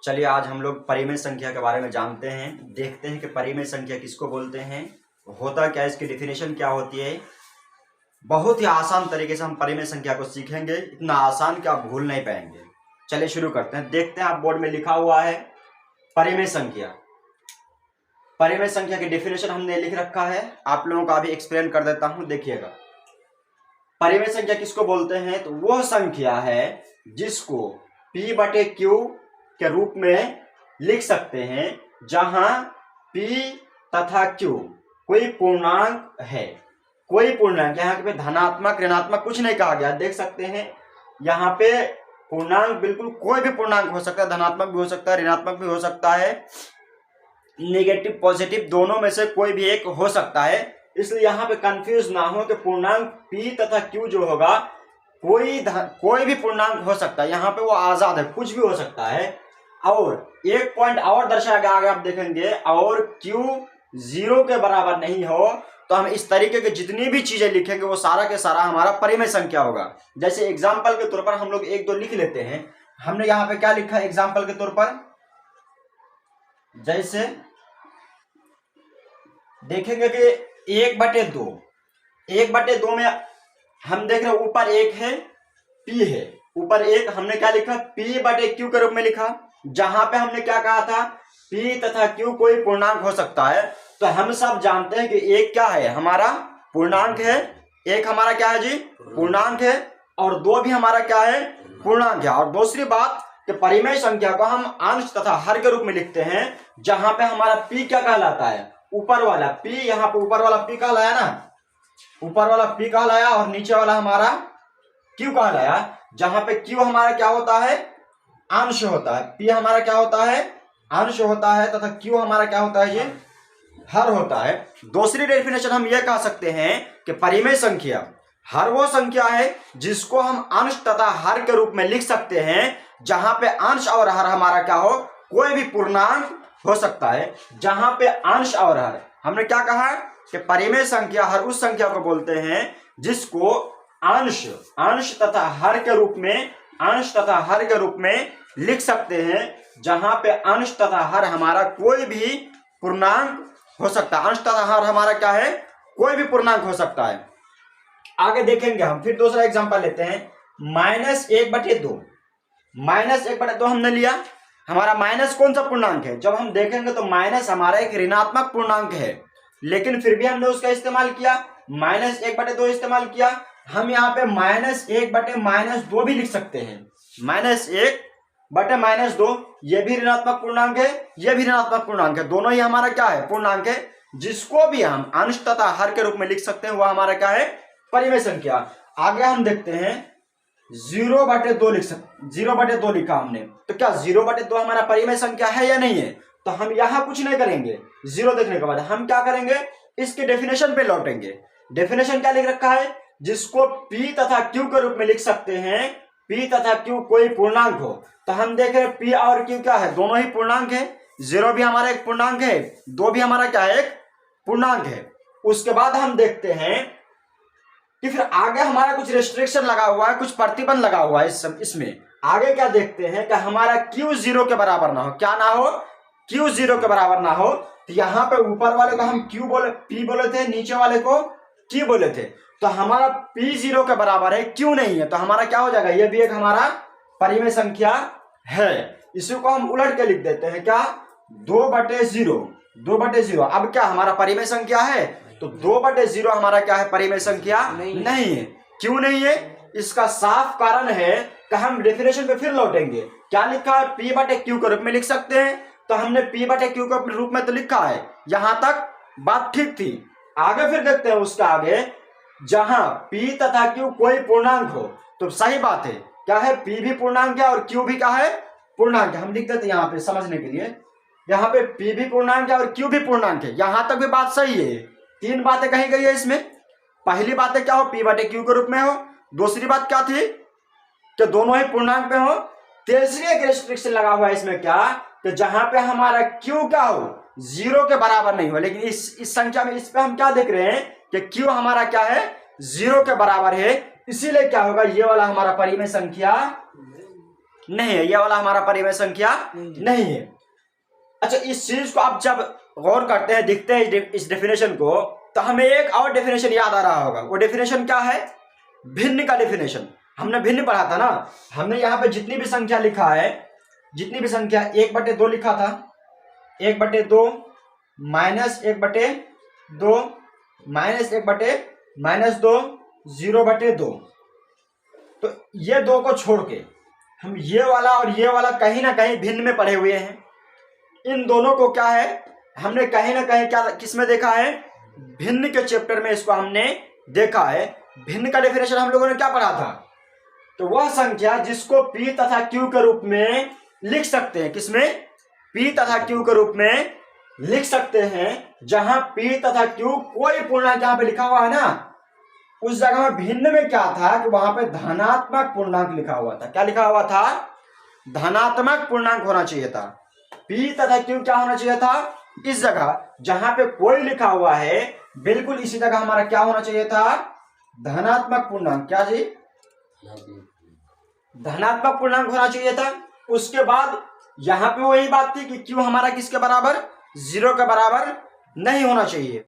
चलिए आज हम लोग परिमेय संख्या के बारे में जानते हैं, देखते हैं कि परिमेय संख्या किसको बोलते हैं, होता क्या है, इसकी डेफिनेशन क्या होती है। बहुत ही आसान तरीके से हम परिमेय संख्या को सीखेंगे, इतना आसान कि आप भूल नहीं पाएंगे। चलिए शुरू करते हैं। देखते हैं, आप बोर्ड में लिखा हुआ है परिमेय संख्या। परिमेय संख्या की डेफिनेशन हमने लिख रखा है, आप लोगों का भी एक्सप्लेन कर देता हूं, देखिएगा। परिमेय संख्या किसको बोलते हैं, तो वह संख्या है जिसको P/Q के रूप में लिख सकते हैं जहां P तथा Q कोई पूर्णांक है। कोई पूर्णांक, यहाँ पे धनात्मक ऋणात्मक कुछ नहीं कहा गया, देख सकते हैं यहाँ पे पूर्णांक बिल्कुल कोई भी पूर्णांक हो सकता है, धनात्मक भी हो सकता है, ऋणात्मक भी हो सकता है, नेगेटिव पॉजिटिव दोनों में से कोई भी एक हो सकता है। इसलिए यहाँ पे कंफ्यूज ना हो कि पूर्णांक P तथा Q जो होगा कोई भी पूर्णांक हो सकता है, यहाँ पे वो आजाद है, कुछ भी हो सकता है। और एक पॉइंट और दर्शाया गया, आगे आप देखेंगे, और Q 0 के बराबर नहीं हो तो हम इस तरीके के जितनी भी चीजें लिखेंगे वो सारा के सारा हमारा परिमेय संख्या होगा। जैसे एग्जाम्पल के तौर पर हम लोग एक दो लिख लेते हैं। हमने यहाँ पे क्या लिखा है एग्जाम्पल के तौर पर, जैसे देखेंगे कि 1/2, 1/2 में हम देख रहे हैं ऊपर एक है, P है, ऊपर एक, हमने क्या लिखा, P/Q के रूप में लिखा। जहां पे हमने क्या कहा था, P तथा Q कोई पूर्णांक हो सकता है। तो हम सब जानते हैं कि एक क्या है, हमारा पूर्णांक है, एक हमारा क्या है जी, पूर्णांक है, और दो भी हमारा क्या है, पूर्णांक है। और दूसरी बात कि परिमेय संख्या को हम अंश तथा हर के रूप में लिखते हैं, जहां पे हमारा P क्या कहलाता है, ऊपर वाला P, यहाँ पे ऊपर वाला P कहलाया ना, ऊपर वाला P कहलाया, और नीचे वाला हमारा Q कहलाया। जहां पे Q हमारा क्या होता है, अंश होता है, P हमारा क्या होता है, अंश होता है, तथा Q हमारा क्या होता है, ये हर होता है। दूसरी डेफिनेशन हम ये कह सकते हैं कि परिमेय संख्या हर वो संख्या है जिसको हम अंश तथा हर के रूप में लिख सकते हैं, जहां पे अंश और हर हमारा क्या हो, कोई भी पूर्णांक हो सकता है। जहां पे अंश और हर, हमने क्या कहा कि परिमेय संख्या हर उस संख्या को बोलते हैं जिसको अंश तथा हर के रूप में, अंश तथा हर के रूप में लिख सकते हैं, जहां पे अंश तथा हर हमारा कोई भी पूर्णांक हो सकता है। अंश तथा हर हमारा क्या है, कोई भी पूर्णांक हो सकता है। आगे देखेंगे हम, फिर दूसरा एग्जांपल लेते हैं, -1/2। -1/2 हमने लिया, हमारा माइनस कौन सा पूर्णांक है, जब हम देखेंगे तो माइनस हमारा एक ऋणात्मक पूर्णांक है, लेकिन फिर भी हमने उसका इस्तेमाल किया, -1/2 इस्तेमाल किया। हम यहाँ पे -1/-2 भी लिख सकते हैं, -1/-2, ये भी ऋणात्मक पूर्णांक है, ये भी ऋणात्मक पूर्णांक है, दोनों ही हमारा क्या है, पूर्णांक है। जिसको भी हम अंश तथा हर के रूप में लिख सकते हैं, वह हमारा क्या है, परिमेय संख्या। आगे हम देखते हैं 0/2 लिख सकते, 0/2 लिखा हमने, तो क्या 0/2 हमारा परिमेय संख्या है या नहीं है। तो हम यहां कुछ नहीं करेंगे, 0 देखने के बाद हम क्या करेंगे, इसके डेफिनेशन पे लौटेंगे। डेफिनेशन क्या लिख रखा है, जिसको P तथा Q के रूप में लिख सकते हैं, P तथा Q कोई पूर्णांक हो। तो हम देख रहे हैं P और Q क्या है, दोनों ही पूर्णांक है, 0 भी हमारा एक पूर्णांक है, 2 भी हमारा क्या है, एक पूर्णांक है। उसके बाद हम देखते हैं कि फिर आगे हमारा कुछ रेस्ट्रिक्शन लगा हुआ है, कुछ प्रतिबंध लगा हुआ है इसमें। आगे क्या देखते हैं कि हमारा Q 0 के बराबर ना हो, क्या ना हो, Q 0 के बराबर ना हो। तो यहाँ पे ऊपर वाले को हम P बोले थे, नीचे वाले को Q बोले थे। तो हमारा P 0 के बराबर है, Q नहीं है, तो हमारा क्या हो जाएगा, ये भी एक हमारा परिमेय संख्या है। इसी को हम उलट के लिख देते हैं, क्या, 2/0। अब क्या हमारा परिमेय संख्या है, तो 2/0 हमारा क्या है, परिमेय संख्या नहीं है। क्यों नहीं है, इसका साफ कारण है कि हम डेफिनेशन पे फिर लौटेंगे। क्या लिखा है, P/Q के रूप में लिख सकते हैं, तो हमने P/Q के रूप में तो लिखा है, यहां तक बात ठीक थी। आगे फिर देखते हैं उसका आगे, जहां P तथा Q कोई पूर्णांक हो, तो सही बात है, क्या है, P भी पूर्णांक है और Q भी क्या है, पूर्णांक है। हम लिख देते हैं यहाँ पे समझने के लिए, यहाँ पे P भी पूर्णांक है और Q भी पूर्णांक है, यहां तक भी बात सही है। 3 बातें कही गई है इसमें। पहली बात क्या हो, P/Q के रूप में हो, दूसरी बात क्या थी कि दोनों ही पूर्णांक पे हो, तीसरी एक रेस्ट्रिक्शन लगा हुआ है इसमें, क्या, कि जहां पे हमारा Q क्या हो, 0 के बराबर नहीं हो। लेकिन इस संख्या में, इस पे हम क्या देख रहे हैं कि Q हमारा क्या है, 0 के बराबर है, इसीलिए क्या होगा, ये वाला हमारा परिमेय संख्या नहीं है, ये वाला हमारा परिमेय संख्या नहीं है। अच्छा, इस चीज को आप जब गौर करते हैं, देखते हैं इस डेफिनेशन को, तो हमें एक और डेफिनेशन याद आ रहा होगा। वो डेफिनेशन क्या है? भिन्न का डेफिनेशन। हमने भिन्न पढ़ा था ना। हमने यहाँ पे जितनी भी संख्या लिखा है, जितनी भी संख्या 1/2 लिखा था, 1/2 -1/2 -1/-2 0/2। तो ये दो को छोड़ के हम ये वाला और ये वाला कहीं ना कहीं भिन्न में पढ़े हुए हैं। इन दोनों को क्या है, हमने कहीं ना कहीं क्या किस में देखा है? भिन्न के चैप्टर में इसको हमने देखा है। भिन्न का डेफिनेशन हम लोगों ने क्या पढ़ा था? तो वह संख्या जिसको P तथा Q के रूप में लिख सकते हैं। किसमें? P तथा Q के रूप में लिख सकते हैं। जहां P तथा Q कोई पूर्णांक यहाँ पे लिखा हुआ है ना, उस जगह में भिन्न में क्या था कि वहां पे धनात्मक पूर्णांक लिखा हुआ था। क्या लिखा हुआ था? धनात्मक पूर्णांक होना चाहिए था। P तथा Q क्या होना चाहिए था? इस जगह जहां पे कोई लिखा हुआ है, बिल्कुल इसी जगह हमारा क्या होना चाहिए था? धनात्मक पूर्णांक। क्या जी? धनात्मक पूर्णांक होना चाहिए था। उसके बाद यहां पे वही बात थी कि Q हमारा किसके बराबर? 0 के बराबर नहीं होना चाहिए।